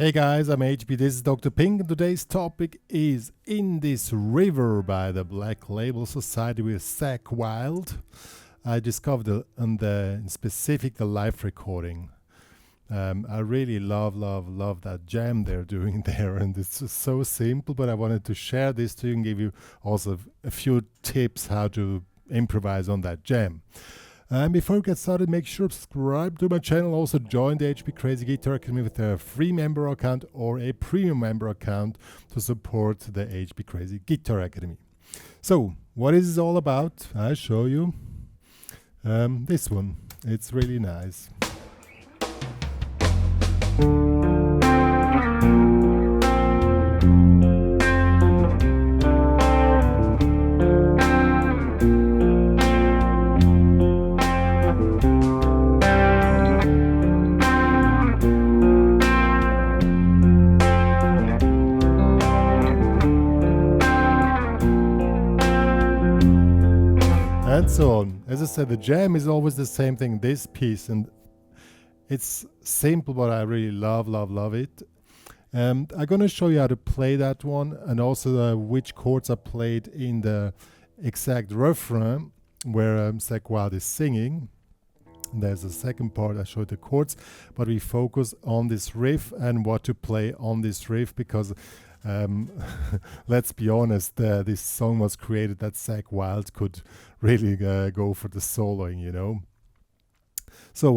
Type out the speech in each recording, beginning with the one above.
Hey guys, I'm HP, this is Dr. Pink, and today's topic is In This River by the Black Label Society with Zakk Wylde. I discovered in specific the live recording. I really love that jam they're doing there, and it's just so simple, but I wanted to share this to you and give you also a few tips how to improvise on that jam. Before we get started, make sure to subscribe to my channel. Also join the HPCrazy Guitar Academy with a free member account or a premium member account to support the HPCrazy Guitar Academy. So, what is this all about? I'll show you. This one. It's really nice. And so on. As I said, the jam is always the same thing, this piece, and it's simple, but I really love it. I'm going to show you how to play that one, and also which chords are played in the exact refrain where Zakk Wylde is singing. There's a second part, I showed the chords, but we focus on this riff and what to play on this riff, because let's be honest, this song was created that Zakk Wylde could really go for the soloing, you know. So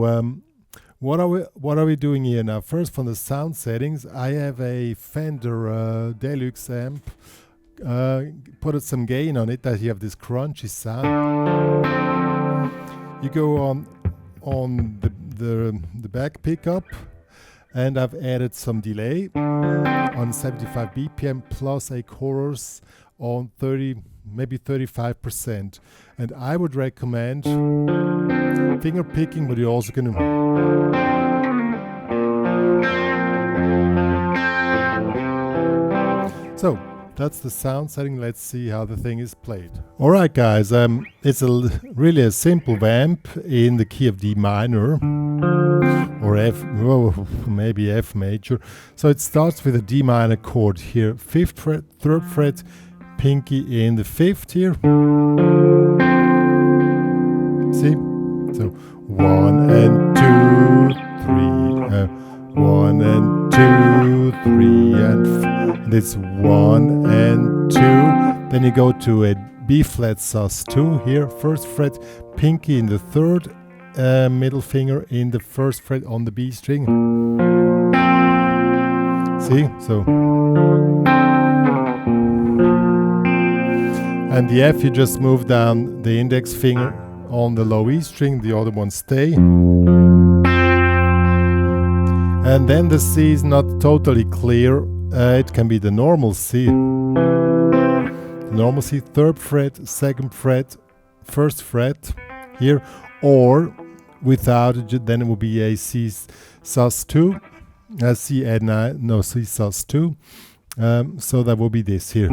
what are we doing here now? First, from the sound settings, I have a Fender Deluxe amp. Put some gain on it that you have this crunchy sound. You go on the back pickup, and I've added some delay on 75 BPM plus a chorus on 30, maybe 35%. And I would recommend finger picking, but you're also going to... So, that's the sound setting. Let's see how the thing is played. Alright guys, it's really a simple vamp in the key of D minor, or F, maybe F major. So it starts with a D minor chord here, 5th fret, 3rd fret, pinky in the 5th here. See? So 1 and 2, 3, 1 and 2, 3 and it's 1 and 2. Then you go to a B flat sus2 here, 1st fret, pinky in the 3rd, middle finger in the 1st fret on the B string. See? So. And the F, you just move down the index finger on the low E string, the other one stay. And then the C is not totally clear. It can be the normal C. Normal C, 3rd fret, 2nd fret, 1st fret here, or without it, then it will be a C sus2, C add 9, no, C sus2. So that will be this here.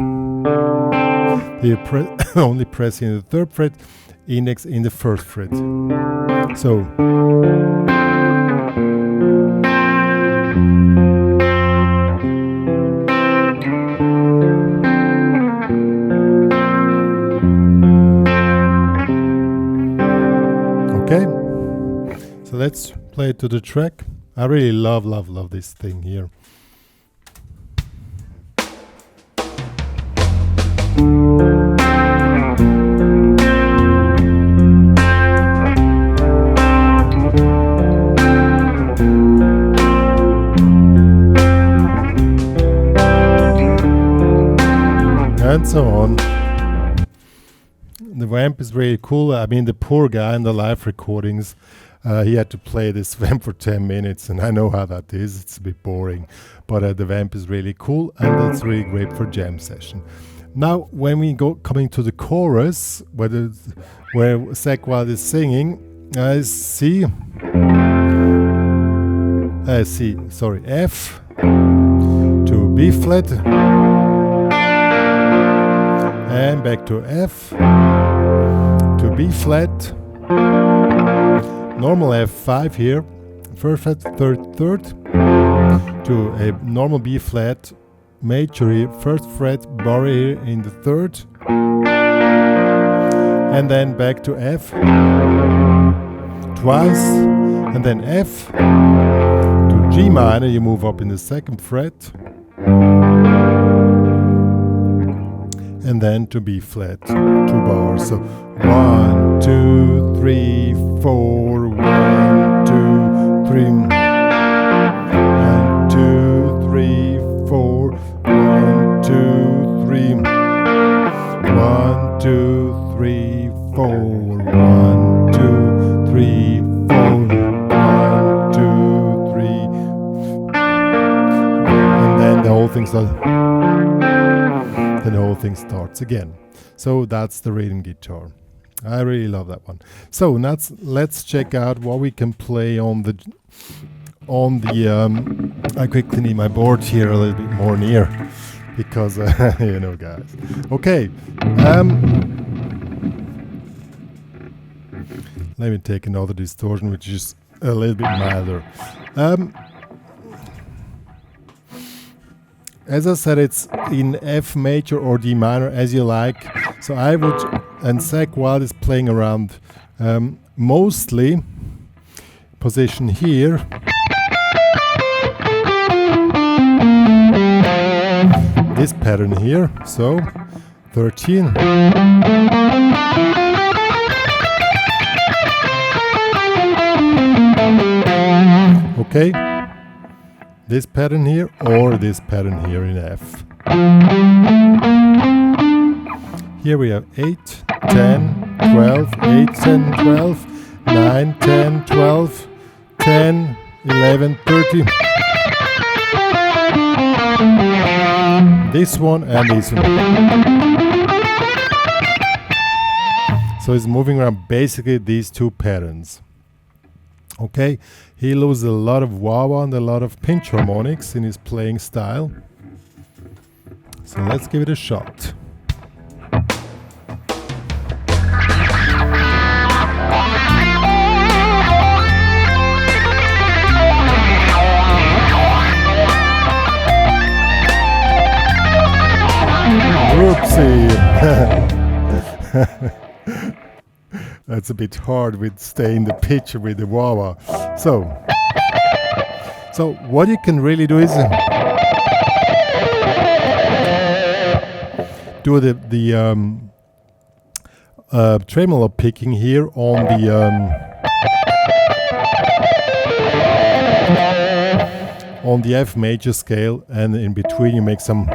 You're only pressing the 3rd fret, index in the 1st fret. So. Okay, so let's play it to the track. I really love this thing here. And so on. The vamp is really cool. I mean, the poor guy in the live recordings, he had to play this vamp for 10 minutes, and I know how that is. It's a bit boring, but the vamp is really cool, and it's really great for jam session. Now, when we coming to the chorus, where Zakk Wylde is singing, F to B flat, and back to F to B flat, normal F5 here, 1st fret, 3rd, to a normal B flat major here, first fret bar here in the third, and then back to F twice, and then F to G minor, you move up in the second fret, and then to B flat, 2 bars. So 1, 2, 3, 4, 1, 2, 3, 1, 2, 3, 4, 1, 2, 3, 1, 2, 3, 4, 1, 2, 3, 4, 1, 2, 3, and then the whole thing starts. Then the whole thing starts again. So that's the rhythm guitar. I really love that one. So let's check out what we can play on the I quickly need my board here a little bit more near, because you know, guys. Okay. Let me take another distortion, which is a little bit milder. As I said, it's in F major or D minor, as you like. So I would, and Zakk Wylde is playing around mostly position here. This pattern here, so 13. Okay. This pattern here or this pattern here in F. Here we have 8, 10, 12, 8, 10, 12, 9, 10, 12, 10, 11, 13. This one and this one. So it's moving around basically these two patterns. Okay, he loses a lot of wah-wah and a lot of pinch harmonics in his playing style. So let's give it a shot. Whoopsie! That's a bit hard with staying the picture with the wah-wah. So what you can really do is do the tremolo picking here on the F major scale, and in between you make some.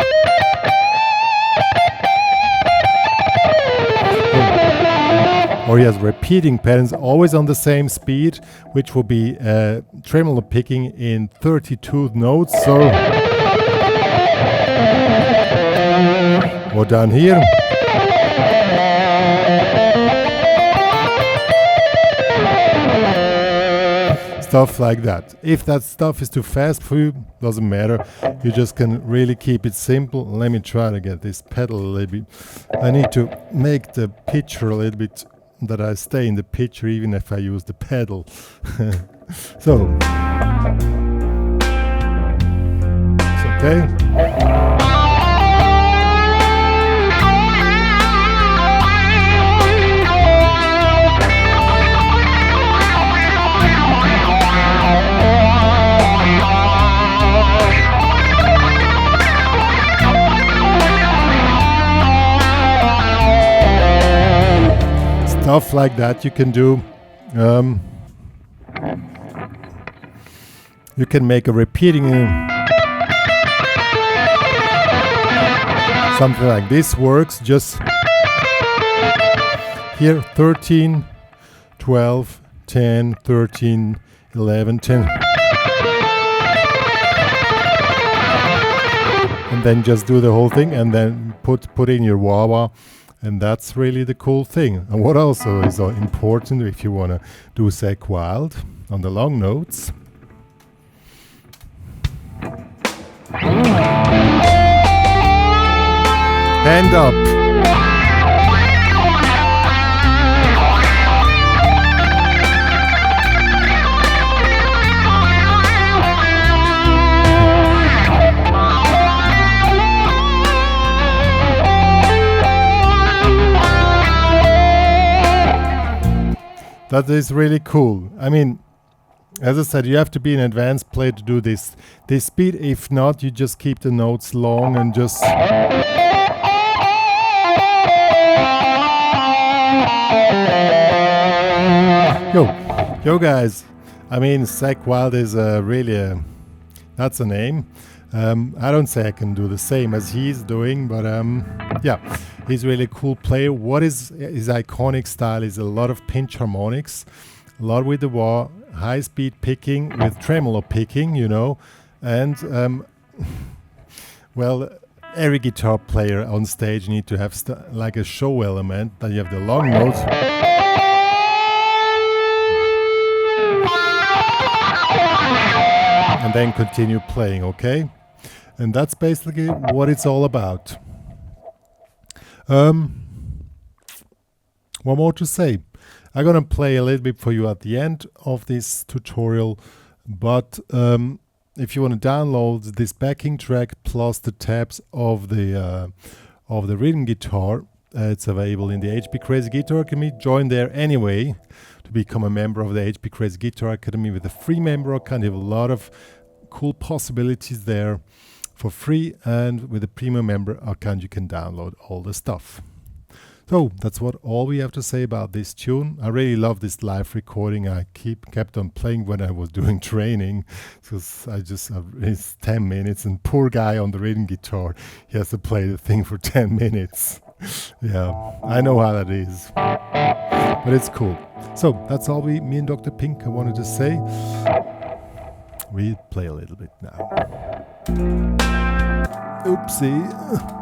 Or he has repeating patterns always on the same speed, which will be tremolo picking in 32 notes. So, or down here. Stuff like that. If that stuff is too fast for you, doesn't matter. You just can really keep it simple. Let me try to get this pedal a little bit. I need to make the picture a little bit, that I stay in the picture even if I use the pedal. So, it's okay. Stuff like that you can do. You can make a repeating something like this works. Just here 13, 12, 10, 13, 11, 10. And then just do the whole thing and then put in your wah-wah. And that's really the cool thing. And what also is important if you want to do Zakk Wylde on the long notes. Hand up. That is really cool. I mean, as I said, you have to be an advanced player to do this speed. If not, you just keep the notes long and just... Yo guys, I mean, Zakk Wylde is really that's a name. I don't say I can do the same as he's doing, but yeah, he's really a cool player. What is his iconic style is a lot of pinch harmonics, a lot with the wah, high speed picking with tremolo picking, you know, and well, every guitar player on stage need to have like a show element, that you have the long notes. And then continue playing, okay? And that's basically what it's all about. One more to say. I'm gonna play a little bit for you at the end of this tutorial, but if you want to download this backing track plus the tabs of the rhythm guitar, it's available in the HPCrazy Guitar Academy. Join there anyway to become a member of the HPCrazy Guitar Academy. With a free member account, you have a lot of cool possibilities there for free, and with a premium member account you can download all the stuff. So that's all we have to say about this tune. I really love this live recording. I kept on playing when I was doing training, because it's 10 minutes, and poor guy on the rhythm guitar, he has to play the thing for 10 minutes. Yeah, I know how that is, but it's cool. So that's all me and Dr. Pink I wanted to say. We play a little bit now. Oopsie.